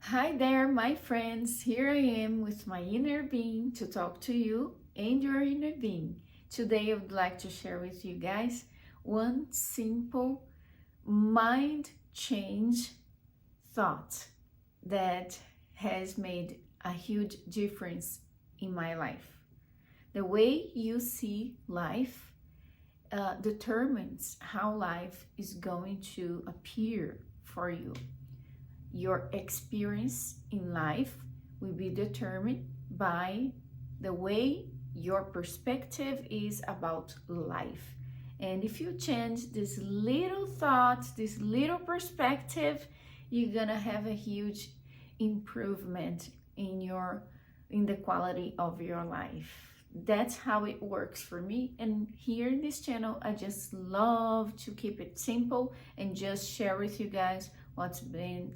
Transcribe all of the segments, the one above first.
Hi there, my friends. Here I am with my inner being to talk to you and your inner being. Today, I would like to share with you guys one simple mind change thought that has made a huge difference in my life. The way you see life determines how life is going to appear for you. Your experience in life will be determined by the way your perspective is about life. And if you change this little thought, this little perspective, you're gonna have a huge improvement in the quality of your life. That's how it works for me. And here in this channel, I just love to keep it simple and just share with you guys what's been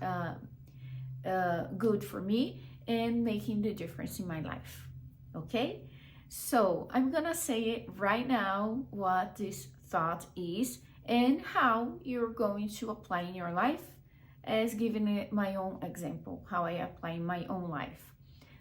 good for me and making the difference in my life. Okay, so I'm gonna say it right now what this thought is and how you're going to apply in your life, as given it my own example, how I apply in my own life.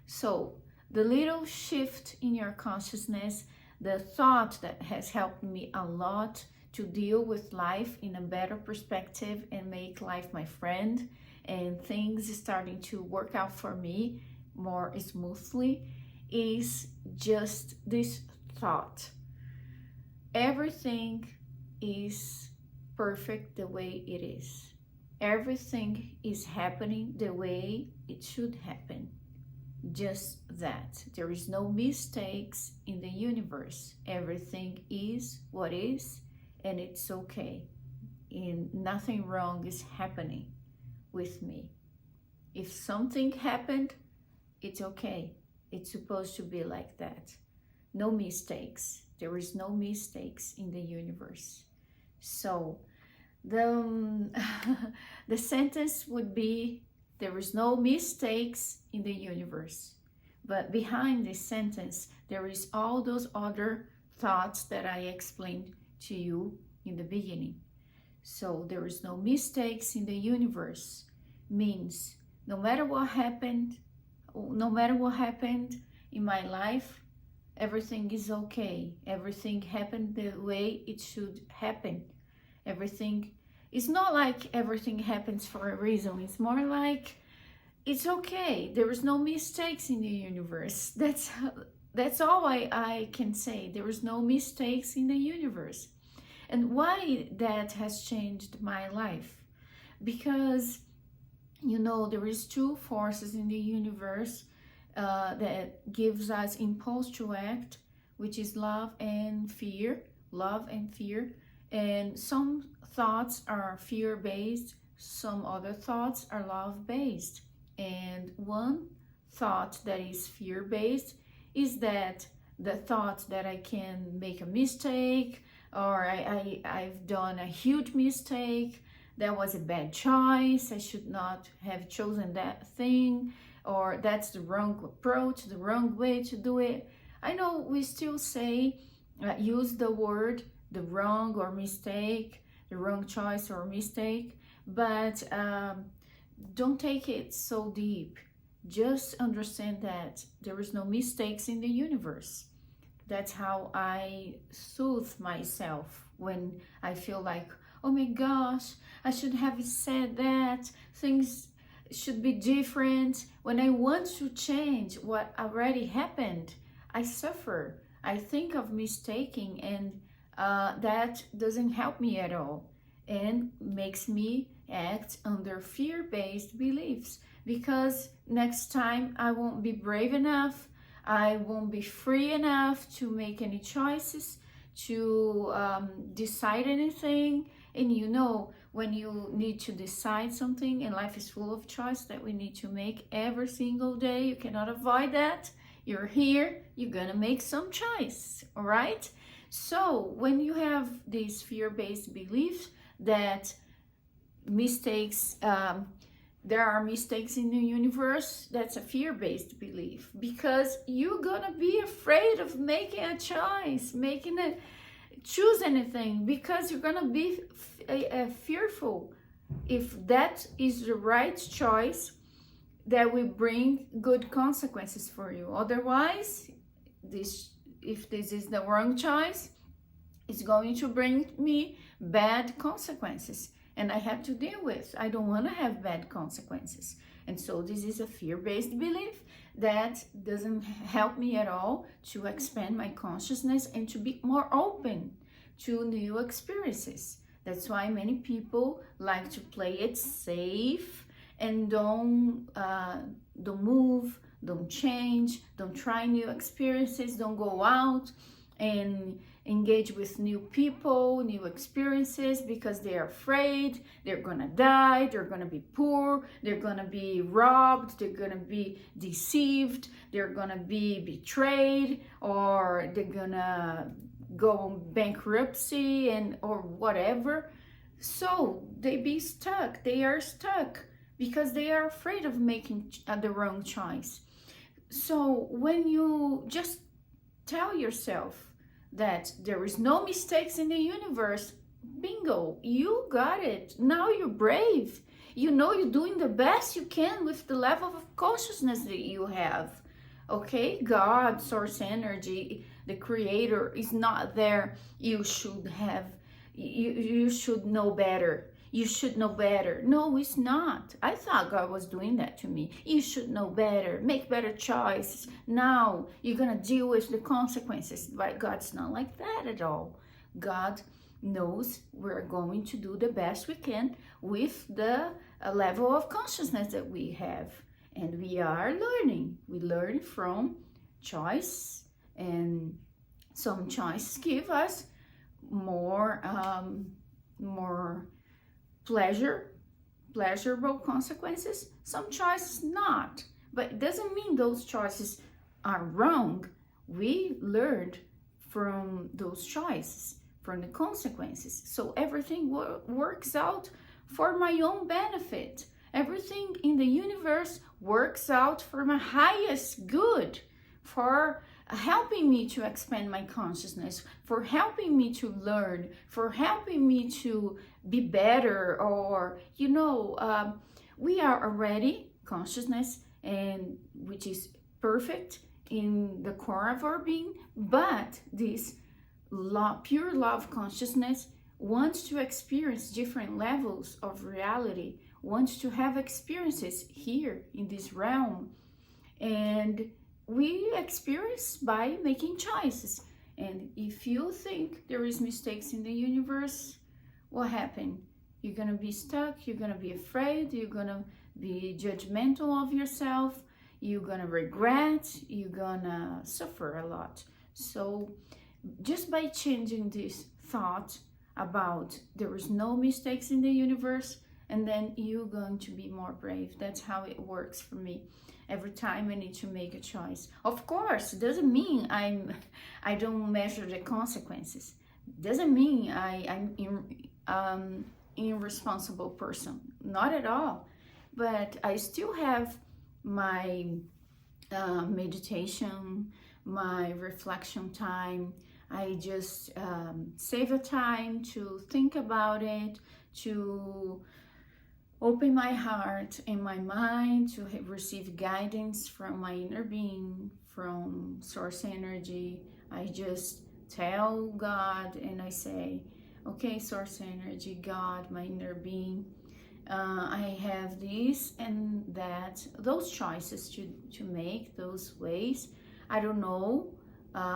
So the little shift in your consciousness, the thought that has helped me a lot to deal with life in a better perspective and make life my friend, and things starting to work out for me more smoothly, is just this thought: everything is perfect the way it is. Everything is happening the way it should happen. Just that. There is no mistakes in the universe. Everything is what is, and it's okay. And nothing wrong is happening with me. If something happened, it's okay. It's supposed to be like that. No mistakes. There is no mistakes in the universe. So the the sentence would be, there is no mistakes in the universe. But behind this sentence, there is all those other thoughts that I explained to you in the beginning. So there is no mistakes in the universe means no matter what happened in my life, everything is okay. Everything happened the way it should happen. Everything, it's not like everything happens for a reason. It's more like it's okay. There is no mistakes in the universe. That's all I can say. There is no mistakes in the universe. And why that has changed my life? Because, you know, there is two forces in the universe that gives us impulse to act, which is love and fear. And some thoughts are fear-based, some other thoughts are love-based. And one thought that is fear-based is that the thought that I can make a mistake, or I've done a huge mistake, that was a bad choice, I should not have chosen that thing, or that's the wrong approach, the wrong way to do it. I know we still say, use the word the wrong or mistake, the wrong choice or mistake, but don't take it so deep. Just understand that there is no mistakes in the universe. That's how I soothe myself when I feel like, oh my gosh, I should have said that, things should be different. When I want to change what already happened, I suffer. I think of mistaking, and that doesn't help me at all and makes me act under fear-based beliefs, because next time I won't be brave enough, I won't be free enough to make any choices, to decide anything. And you know, when you need to decide something, and life is full of choice that we need to make every single day, you cannot avoid that. You're here, you're gonna make some choice, all right? So when you have these fear-based beliefs that mistakes, there are mistakes in the universe, that's a fear-based belief, because you're gonna be afraid of making a choice, choose anything, because you're gonna be fearful. If that is the right choice, that will bring good consequences for you. Otherwise, if this is the wrong choice, it's going to bring me bad consequences, and I have to deal with. I don't want to have bad consequences. And so this is a fear-based belief that doesn't help me at all to expand my consciousness and to be more open to new experiences. That's why many people like to play it safe and don't move, don't change, don't try new experiences, don't go out and engage with new people, new experiences, because they're afraid they're gonna die, they're gonna be poor, they're gonna be robbed, they're gonna be deceived, they're gonna be betrayed, or they're gonna go bankruptcy and or whatever. So they are stuck because they are afraid of making the wrong choice. So when you just tell yourself that there is no mistakes in the universe, bingo, you got it. Now you're brave. You know you're doing the best you can with the level of consciousness that you have. Okay, God, source energy, the creator is not there. You should know better. You should know better. No, it's not. I thought God was doing that to me. You should know better. Make better choices. Now you're going to deal with the consequences. But God's not like that at all. God knows we're going to do the best we can with the level of consciousness that we have. And we are learning. We learn from choice, and some choices give us more pleasurable consequences. Some choices not. But it doesn't mean those choices are wrong. We learned from those choices, from the consequences. So everything works out for my own benefit. Everything in the universe works out for my highest good, for helping me to expand my consciousness, for helping me to learn, for helping me to be better, or we are already consciousness, and which is perfect in the core of our being, but this pure love consciousness wants to experience different levels of reality, wants to have experiences here in this realm, and we experience by making choices. And if you think there is mistakes in the universe, what happened? You're gonna be stuck, you're gonna be afraid, you're gonna be judgmental of yourself, you're gonna regret, you're gonna suffer a lot. So just by changing this thought about there is no mistakes in the universe, and then you're going to be more brave. That's how it works for me. Every time I need to make a choice. Of course, it doesn't mean I don't measure the consequences. Doesn't mean I'm irresponsible person. Not at all. But I still have my meditation, my reflection time. I just save a time to think about it, to open my heart and my mind to receive guidance from my inner being, from source energy. I just tell God and I say, okay, source energy, God, my inner being, I have this and that, those choices to make, those ways. I don't know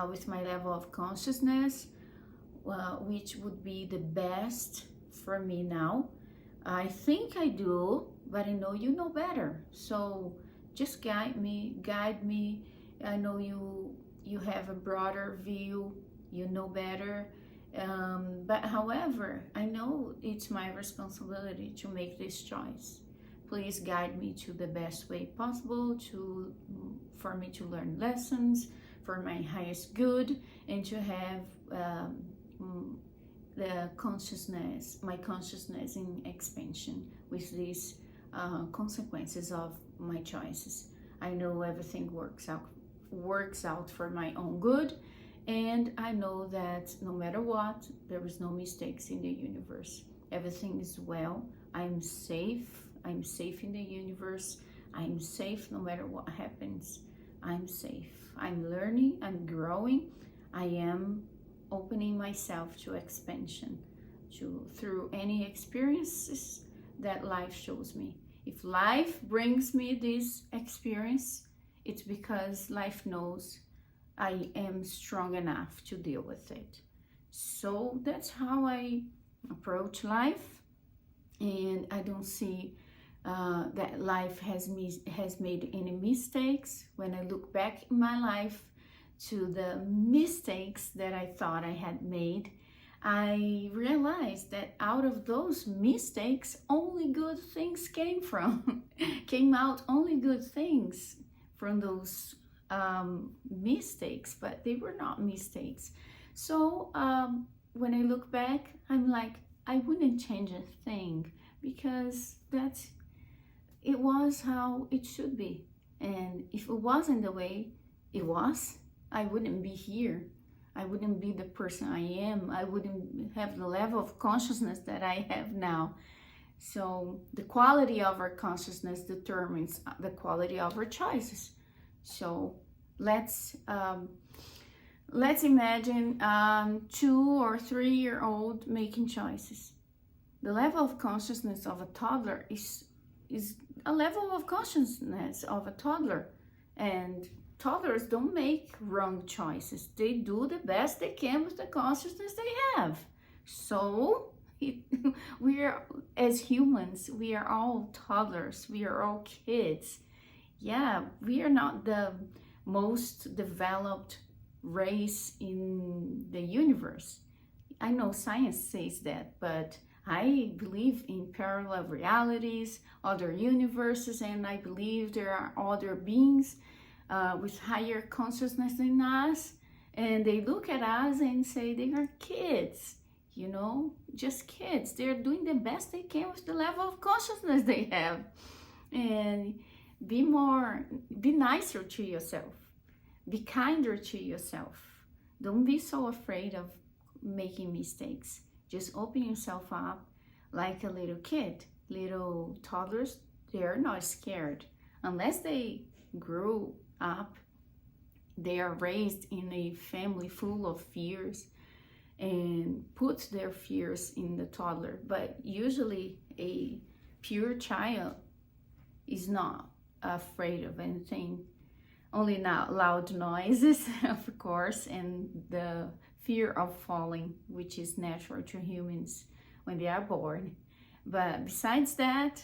with my level of consciousness which would be the best for me now. I think I do, but I know you know better. So just guide me. I know you have a broader view, you know better. But however, I know it's my responsibility to make this choice. Please guide me to the best way possible for me to learn lessons for my highest good, and to have my consciousness in expansion with these consequences of my choices. I know everything works out for my own good, and I know that no matter what, there is no mistakes in the universe. Everything is well. I'm safe in the universe. I'm safe no matter what happens. I'm safe. I'm learning, I'm growing, I am opening myself to expansion, through any experiences that life shows me. If life brings me this experience, it's because life knows I am strong enough to deal with it. So that's how I approach life, and I don't see that life has made any mistakes. When I look back in my life to the mistakes that I thought I had made, I realized that out of those mistakes, only good things came out only good things from those mistakes, but they were not mistakes. So when I look back, I'm like, I wouldn't change a thing, because it was how it should be. And if it wasn't the way it was, I wouldn't be here. I wouldn't be the person I am. I wouldn't have the level of consciousness that I have now. So the quality of our consciousness determines the quality of our choices. So let's imagine 2 or 3-year-old making choices. The level of consciousness of a toddler is a level of consciousness of a toddler, and toddlers don't make wrong choices. They do the best they can with the consciousness they have. So we are, as humans, we are all toddlers, we are all kids. Yeah, we are not the most developed race in the universe. I know science says that, but I believe in parallel realities, other universes, and I believe there are other beings with higher consciousness than us, and they look at us and say they are kids, just kids. They're doing the best they can with the level of consciousness they have. And be nicer to yourself, be kinder to yourself. Don't be so afraid of making mistakes. Just open yourself up like a little kid. Little toddlers, they're not scared. Unless they grew up, they are raised in a family full of fears and put their fears in the toddler. But usually a pure child is not afraid of anything. Only not loud noises, of course, and the fear of falling, which is natural to humans when they are born. But besides that,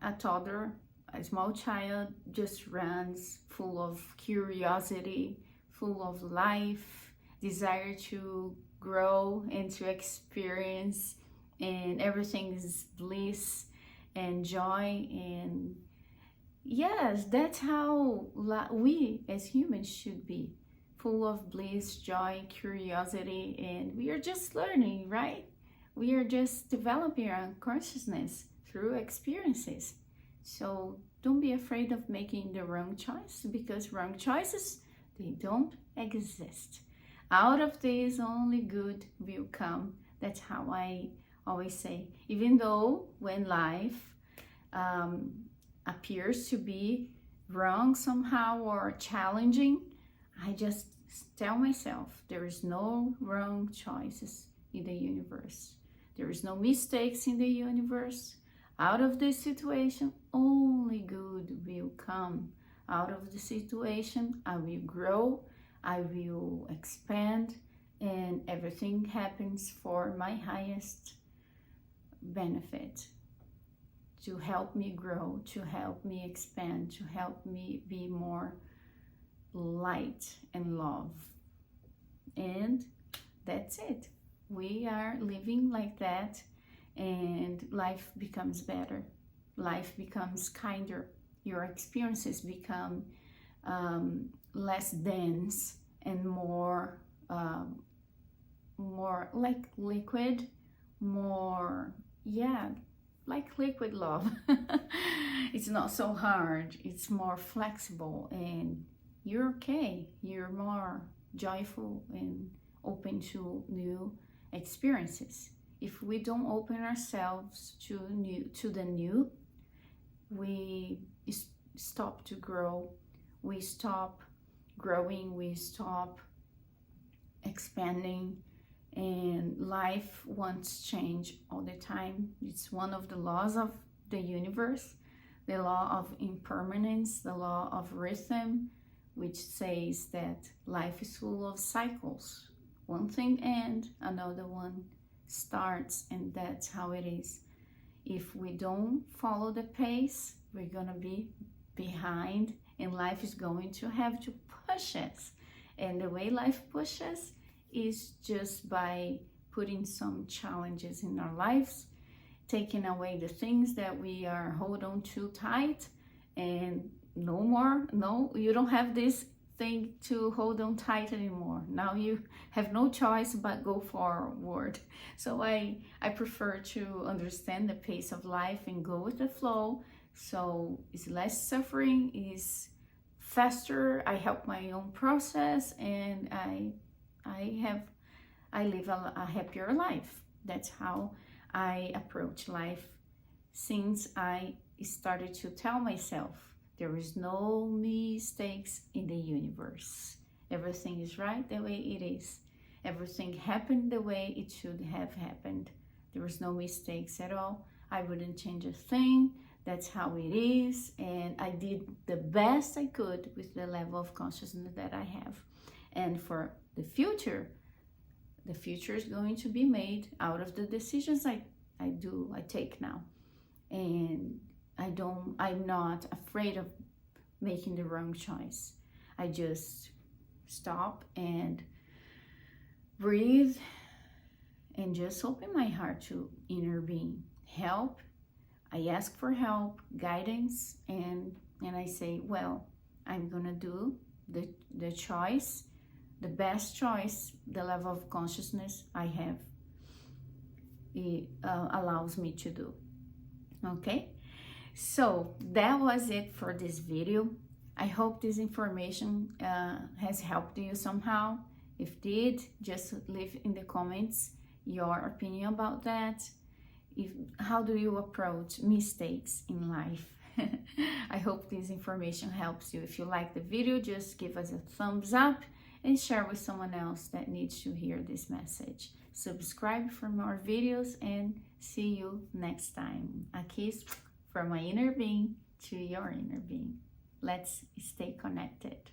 a toddler, a small child, just runs full of curiosity, full of life, desire to grow and to experience, and everything is bliss and joy. And yes, that's how we as humans should be, full of bliss, joy, curiosity, and we are just learning, right? We are just developing our consciousness through experiences. So don't be afraid of making the wrong choice, because wrong choices, they don't exist. Out of this, only good will come. That's how I always say. Even though when life appears to be wrong somehow or challenging, I just tell myself there is no wrong choices in the universe. There is no mistakes in the universe. Out of this situation, only good will come. Out of the situation, I will grow, I will expand, and everything happens for my highest benefit. To help me grow, to help me expand, to help me be more light and love. And that's it. We are living like that, and life becomes better. Life becomes kinder. Your experiences become less dense and more like liquid, like liquid love. It's not so hard, it's more flexible, and you're okay. You're more joyful and open to new experiences. If we don't open ourselves to the new, we stop to grow, we stop growing, we stop expanding, and life wants change all the time. It's one of the laws of the universe, the law of impermanence, the law of rhythm, which says that life is full of cycles. One thing ends, another one starts, and that's how it is. If we don't follow the pace, we're gonna be behind, and life is going to have to push us. And the way life pushes is just by putting some challenges in our lives, taking away the things that we are hold on too tight, and no more. No, you don't have this thing to hold on tight anymore. Now you have no choice but go forward. So I prefer to understand the pace of life and go with the flow. So it's less suffering, is faster. I help my own process, and I live a happier life. That's how I approach life since I started to tell myself there is no mistakes in the universe. Everything is right the way it is. Everything happened the way it should have happened. There was no mistakes at all. I wouldn't change a thing. That's how it is. And I did the best I could with the level of consciousness that I have. And for the future is going to be made out of the decisions I take now. And I'm not afraid of making the wrong choice. I just stop and breathe and just open my heart to inner being. Help. I ask for help, guidance, and I say, well, I'm gonna do the choice, the best choice, the level of consciousness I have. It allows me to do. Okay, so that was it for this video. I hope this information has helped you somehow. If did, just leave in the comments your opinion about that. How do you approach mistakes in life? I hope this information helps you. If you like the video, just give us a thumbs up and share with someone else that needs to hear this message. Subscribe for more videos, and see you next time. A kiss from my inner being to your inner being. Let's stay connected.